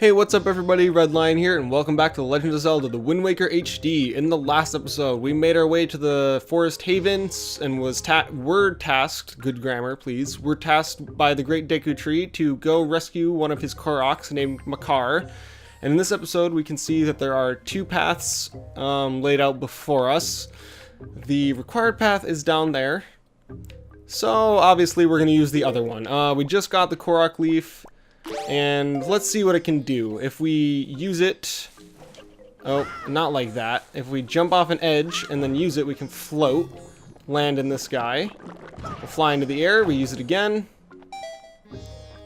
Hey, what's up everybody, Red Lion here, and welcome back to The Legend of Zelda, The Wind Waker HD. In the last episode, we made our way to the Forest Havens and were tasked, good grammar please, we're tasked by the Great Deku Tree to go rescue one of his Koroks named Makar. And in this episode, we can see that there are two paths laid out before us. The required path is down there, so obviously we're going to use the other one. We just got the Korok leaf. And let's see what it can do. If we use it... Oh, not like that. If we jump off an edge and then use it, we can float. Land in this guy. We'll fly into the air. We use it again.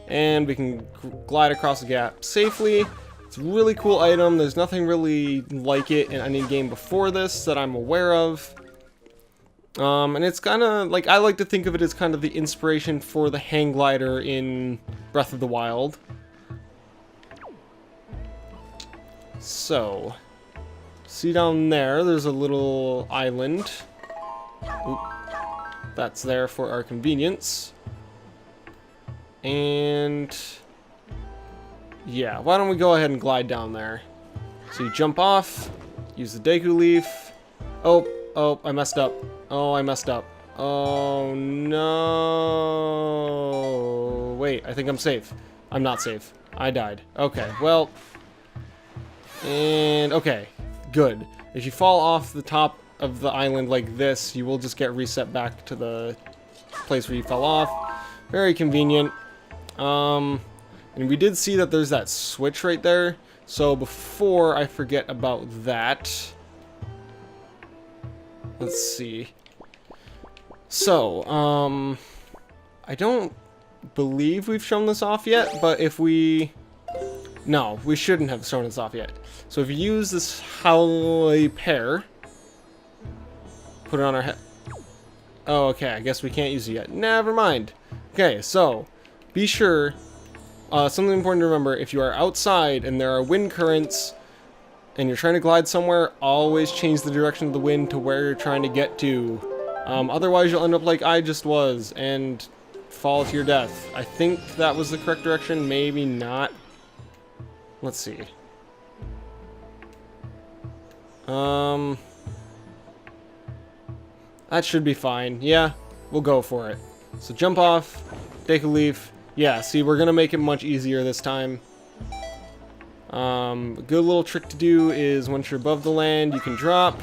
And we can glide across the gap safely. It's a really cool item. There's nothing really like it in any game before this that I'm aware of. And it's kind of like, I like to think of it as kind of the inspiration for the hang glider in Breath of the Wild. So, see down there, there's a little island. Oop. That's there for our convenience. And yeah, why don't we go ahead and glide down there? So you jump off, use the Deku leaf. Oh, I messed up. Oh no. Wait, I think I'm safe. I'm not safe. I died. Okay, well. And, okay. Good. If you fall off the top of the island like this, you will just get reset back to the place where you fell off. Very convenient. And we did see that there's that switch right there. So before I forget about that, let's see. So, I don't believe we've shown this off yet, but if we... No, we shouldn't have shown this off yet. So if you use this Howley pear, put it on our head. Oh, okay, I guess we can't use it yet. Never mind. Okay, so, be sure, something important to remember, if you are outside and there are wind currents, and you're trying to glide somewhere, always change the direction of the wind to where you're trying to get to. Otherwise, you'll end up like I just was, and fall to your death. I think that was the correct direction, maybe not. Let's see. That should be fine. Yeah, we'll go for it. So jump off, take a leaf. Yeah, see, we're gonna make it much easier this time. A good little trick to do is once you're above the land, you can drop,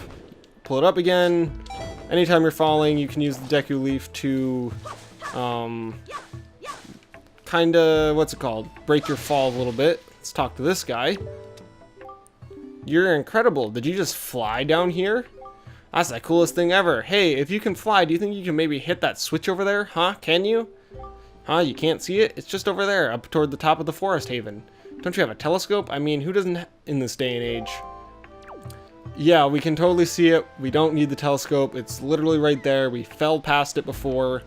pull it up again. Anytime you're falling, you can use the Deku leaf to, kinda, what's it called? Break your fall a little bit. Let's talk to this guy. You're incredible. Did you just fly down here? That's the coolest thing ever. Hey, if you can fly, do you think you can maybe hit that switch over there? Huh? Can you? Huh? You can't see it? It's just over there, up toward the top of the Forest Haven. Don't you have a telescope? I mean, who doesn't in this day and age? Yeah, we can totally see it. We don't need the telescope. It's literally right there. We fell past it before.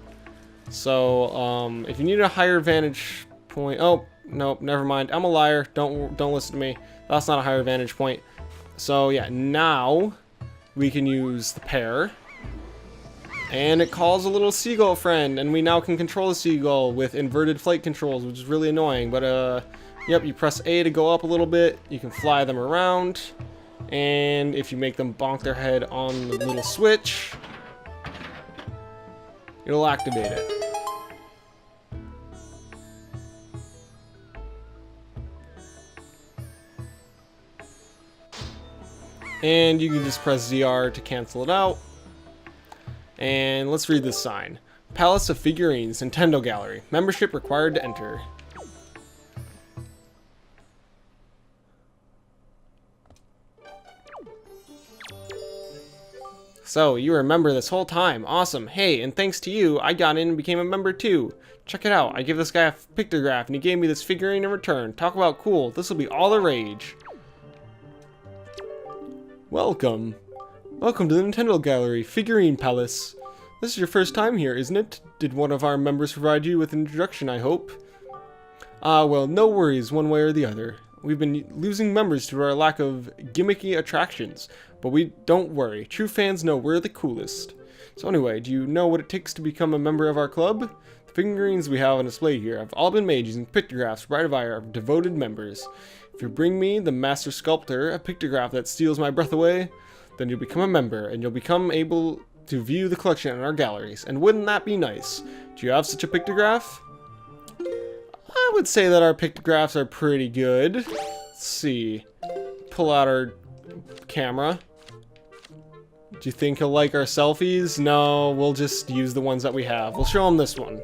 So, if you need a higher vantage point... Oh, nope, never mind. I'm a liar. Don't listen to me. That's not a higher vantage point. So, yeah, now we can use the pear. And it calls a little seagull friend. And we now can control the seagull with inverted flight controls, which is really annoying. But, yep, you press A to go up a little bit. You can fly them around. And if you make them bonk their head on the little switch, it'll activate it. And you can just press ZR to cancel it out. And let's read this sign. Palace of Figurines, Nintendo Gallery. Membership required to enter. So, you were a member this whole time. Awesome. Hey, and thanks to you, I got in and became a member too. Check it out. I give this guy a pictograph and he gave me this figurine in return. Talk about cool. This will be all the rage. Welcome. Welcome to the Nintendo Gallery, Figurine Palace. This is your first time here, isn't it? Did one of our members provide you with an introduction, I hope? Well, no worries one way or the other. We've been losing members to our lack of gimmicky attractions, but we don't worry. True fans know we're the coolest. So anyway, do you know what it takes to become a member of our club? The figurines we have on display here have all been made using pictographs provided by our devoted members. If you bring me, the master sculptor, a pictograph that steals my breath away, then you'll become a member, and you'll become able to view the collection in our galleries. And wouldn't that be nice? Do you have such a pictograph? I would say that our pictographs are pretty good. Let's see. Pull out our camera. Do you think he'll like our selfies? No, we'll just use the ones that we have. We'll show him this one.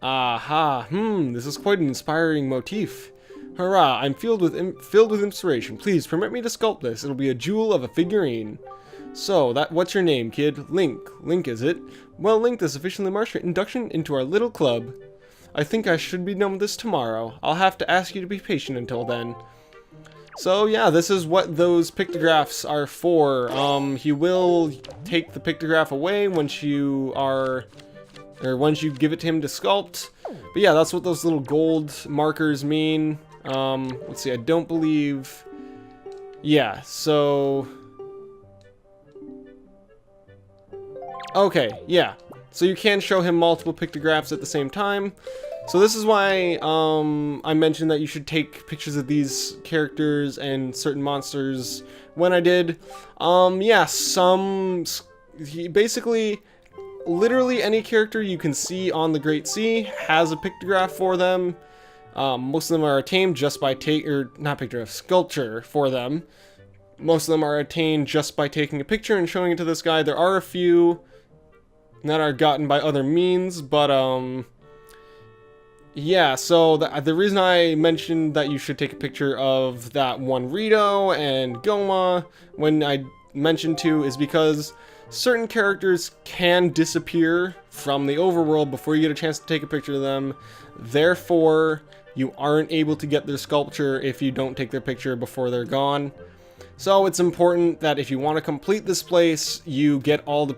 Aha, this is quite an inspiring motif. Hurrah, I'm filled with inspiration. Please permit me to sculpt this. It'll be a jewel of a figurine. So, what's your name, kid? Link. Link, is it? Well, Link, this officially marks your induction into our little club. I think I should be done with this tomorrow. I'll have to ask you to be patient until then. So, yeah, this is what those pictographs are for. He will take the pictograph away once you give it to him to sculpt. But yeah, that's what those little gold markers mean. Let's see, I don't believe... Yeah, so... Okay, yeah. So you can show him multiple pictographs at the same time. So this is why I mentioned that you should take pictures of these characters and certain monsters when I did. Yeah, basically... Literally any character you can see on the Great Sea has a pictograph for them. Most of them are attained just by sculpture for them. Most of them are attained just by taking a picture and showing it to this guy. There are a few that are gotten by other means, but yeah, so the reason I mentioned that you should take a picture of that one Rito and Goma when I mentioned to is because certain characters can disappear from the overworld before you get a chance to take a picture of them. Therefore, you aren't able to get their sculpture if you don't take their picture before they're gone. So it's important that if you want to complete this place, you get all the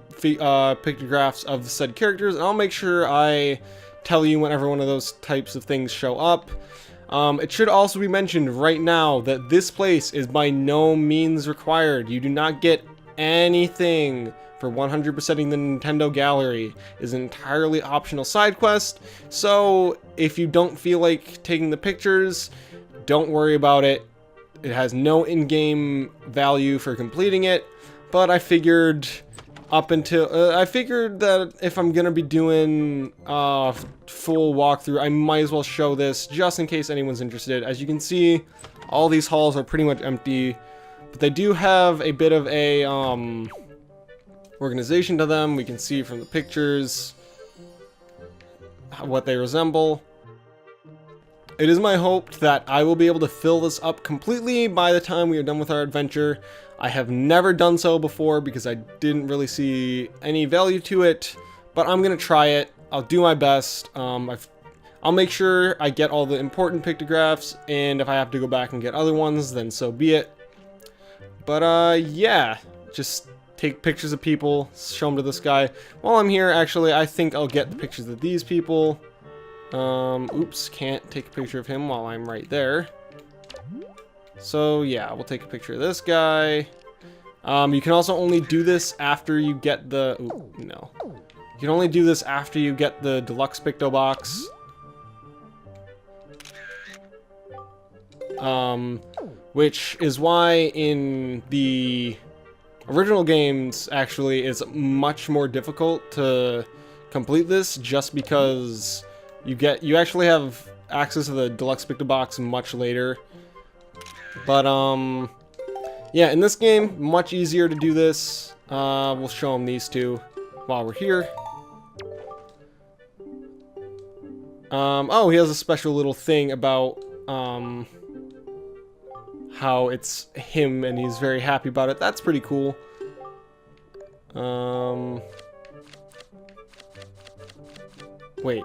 pictographs of the said characters. And I'll make sure I tell you whenever one of those types of things show up. It should also be mentioned right now that this place is by no means required. You do not get anything for 100%ing the Nintendo Gallery. Is an entirely optional side quest, so if you don't feel like taking the pictures, don't worry about it. It has no in-game value for completing it, but I figured that if I'm gonna be doing a full walkthrough, I might as well show this just in case anyone's interested. As you can see, all these halls are pretty much empty. But they do have a bit of a organization to them. We can see from the pictures what they resemble. It is my hope that I will be able to fill this up completely by the time we are done with our adventure. I have never done so before because I didn't really see any value to it, but I'm gonna try it. I'll do my best. I'll make sure I get all the important pictographs, and if I have to go back and get other ones, then so be it. But yeah, just take pictures of people, show them to this guy. While I'm here, actually, I think I'll get the pictures of these people. Oops, can't take a picture of him while I'm right there. So yeah, we'll take a picture of this guy. You can also only do this after you get the... Ooh, no. You can only do this after you get the deluxe picto box. Which is why in the original games, actually, it's much more difficult to complete this, just because you actually have access to the deluxe picto box much later. But yeah, in this game, much easier to do this. We'll show them these two while we're here. Oh, he has a special little thing about how it's him and he's very happy about it. That's pretty cool. Wait.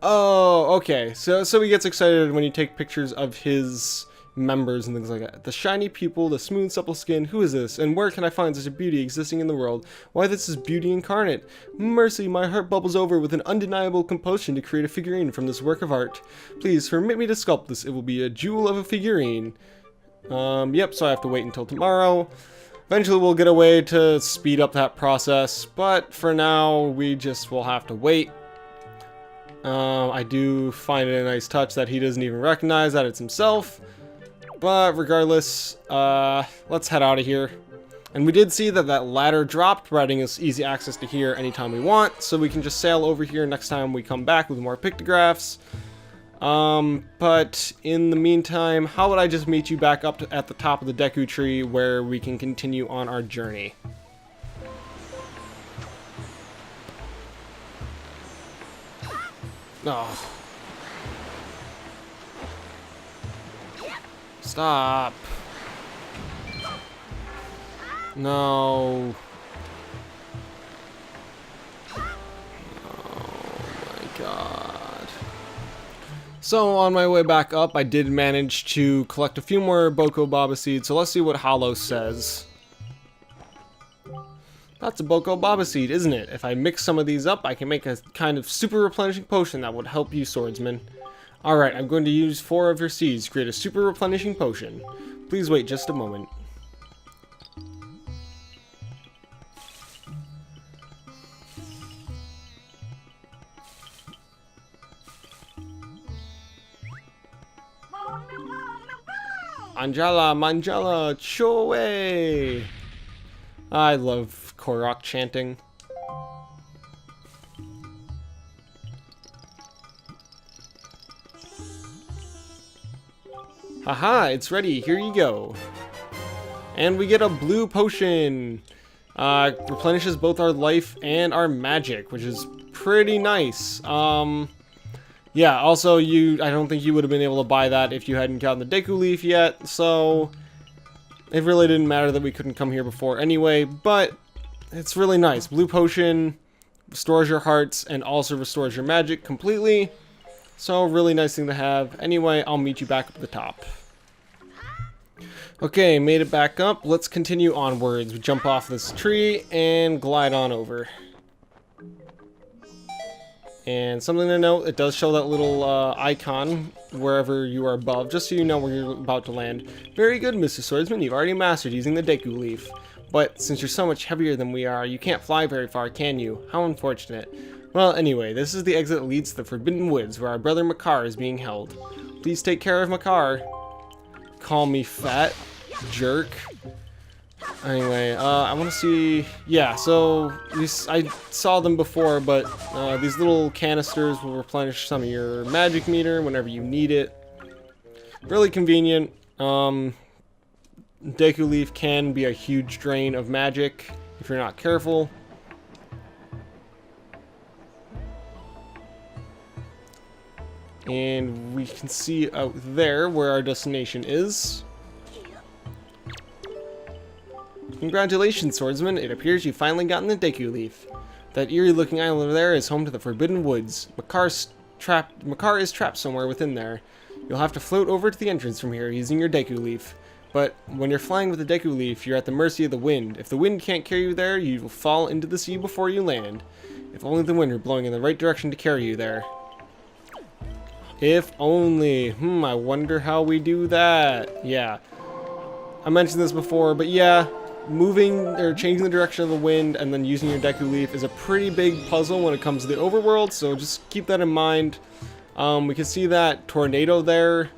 Oh, okay. So he gets excited when you take pictures of his members and things like that. The shiny pupil, the smooth, supple skin. Who is this? And where can I find such a beauty existing in the world? Why, this is beauty incarnate. Mercy, my heart bubbles over with an undeniable compulsion to create a figurine from this work of art. Please permit me to sculpt this. It will be a jewel of a figurine. Yep, so I have to wait until tomorrow. Eventually we'll get a way to speed up that process, but for now we just will have to wait. I do find it a nice touch that he doesn't even recognize that it's himself, but regardless, let's head out of here. And we did see that that ladder dropped, providing us easy access to here anytime we want, so we can just sail over here next time we come back with more pictographs. But in the meantime, how would I just meet you back up at the top of the Deku tree where we can continue on our journey? Oh. Stop. No. Oh my god. So on my way back up, I did manage to collect a few more Boko Baba seeds, so let's see what TLoZ says. That's a Boko Baba seed, isn't it? If I mix some of these up, I can make a kind of super replenishing potion that would help you, swordsman. Alright, I'm going to use 4 of your seeds to create a super replenishing potion. Please wait just a moment. Anjala, Manjala, Choe! I love Korok chanting. Haha, it's ready. Here you go. And we get a blue potion. Replenishes both our life and our magic, which is pretty nice. Yeah, also, I don't think you would have been able to buy that if you hadn't gotten the Deku Leaf yet, so it really didn't matter that we couldn't come here before anyway, but it's really nice. Blue potion restores your hearts and also restores your magic completely, so really nice thing to have. Anyway, I'll meet you back up at the top. Okay, made it back up. Let's continue onwards. We jump off this tree and glide on over. And something to note, it does show that little icon wherever you are above, just so you know where you're about to land. Very good, Mr. Swordsman, you've already mastered using the Deku Leaf. But since you're so much heavier than we are, you can't fly very far, can you? How unfortunate. Well, anyway, this is the exit that leads to the Forbidden Woods, where our brother Makar is being held. Please take care of Makar. Call me fat, jerk. Anyway, I want to see... Yeah, so I saw them before, but these little canisters will replenish some of your magic meter whenever you need it. Really convenient. Deku Leaf can be a huge drain of magic if you're not careful. And we can see out there where our destination is. Congratulations, swordsman. It appears you've finally gotten the Deku Leaf. That eerie-looking island over there is home to the Forbidden Woods. Makar is trapped somewhere within there. You'll have to float over to the entrance from here using your Deku Leaf. But when you're flying with the Deku Leaf, you're at the mercy of the wind. If the wind can't carry you there, you will fall into the sea before you land. If only the wind were blowing in the right direction to carry you there. If only. I wonder how we do that. Yeah. I mentioned this before, but yeah. Moving or changing the direction of the wind and then using your Deku Leaf is a pretty big puzzle when it comes to the overworld, so just keep that in mind. We can see that tornado there.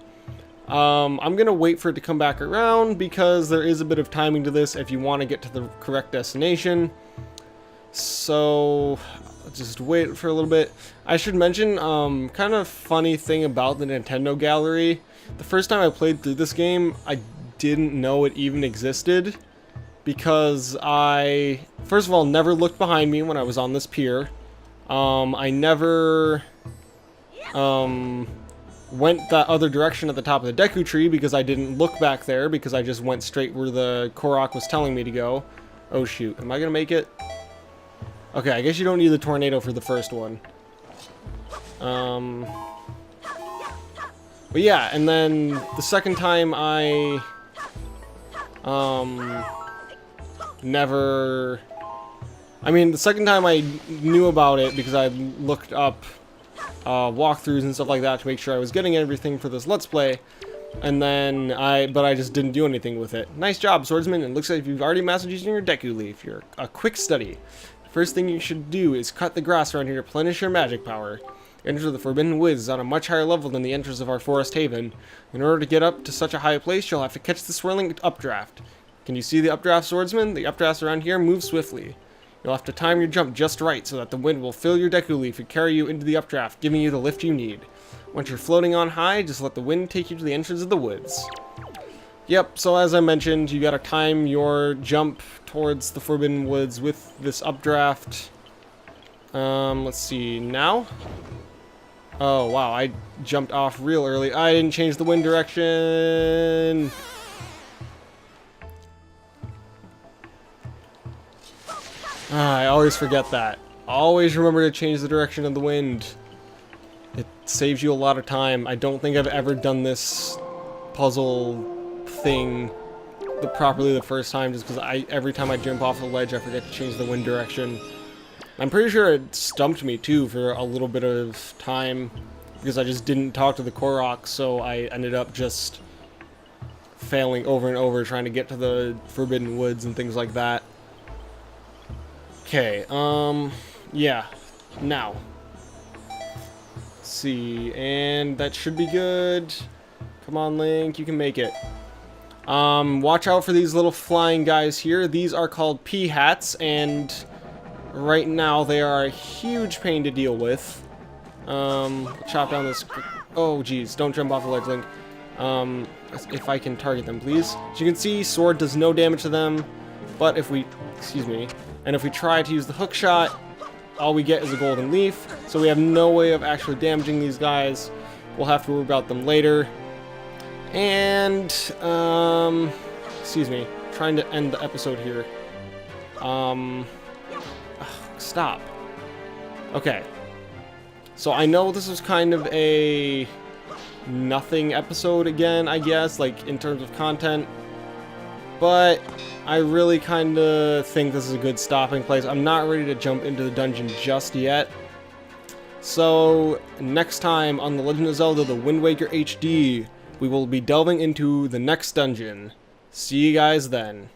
I'm gonna wait for it to come back around because there is a bit of timing to this if you want to get to the correct destination. So just wait for a little bit. I should mention, kind of funny thing about the Nintendo Gallery. The first time I played through this game, I didn't know it even existed. Because I, first of all, never looked behind me when I was on this pier. I never went that other direction at the top of the Deku tree because I didn't look back there because I just went straight where the Korok was telling me to go. Oh shoot, am I gonna make it? Okay, I guess you don't need the tornado for the first one. But yeah, and then the second time I the second time I knew about it because I looked up walkthroughs and stuff like that to make sure I was getting everything for this Let's Play. And then but I just didn't do anything with it. Nice job, swordsman. It looks like you've already mastered using your Deku Leaf. You're a quick study. First thing you should do is cut the grass around here to replenish your magic power. Enter the Forbidden Woods on a much higher level than the entrance of our forest haven. In order to get up to such a high place, you'll have to catch the swirling updraft. Can you see the updraft, swordsman? The updrafts around here move swiftly. You'll have to time your jump just right so that the wind will fill your Deku Leaf and carry you into the updraft, giving you the lift you need. Once you're floating on high, just let the wind take you to the entrance of the woods. Yep, so as I mentioned, you gotta time your jump towards the Forbidden Woods with this updraft. Let's see, now? Oh, wow, I jumped off real early. I didn't change the wind direction! I always forget that. Always remember to change the direction of the wind. It saves you a lot of time. I don't think I've ever done this puzzle thing properly the first time, just because every time I jump off the ledge, I forget to change the wind direction. I'm pretty sure it stumped me too for a little bit of time, because I just didn't talk to the Korok, so I ended up just failing over and over trying to get to the Forbidden Woods and things like that. Okay, yeah, now. Let's see, and that should be good. Come on, Link, you can make it. Watch out for these little flying guys here. These are called P-hats, and right now they are a huge pain to deal with. Chop down this... Oh, geez, don't jump off the ledge, Link. If I can target them, please. As you can see, sword does no damage to them, but if we... Excuse me. And if we try to use the hook shot, all we get is a golden leaf, so we have no way of actually damaging these guys. We'll have to worry about them later. And, excuse me, trying to end the episode here. Stop. Okay. So I know this was kind of a nothing episode again, I guess, like in terms of content. But I really kind of think this is a good stopping place. I'm not ready to jump into the dungeon just yet. So next time on The Legend of Zelda: The Wind Waker HD, we will be delving into the next dungeon. See you guys then.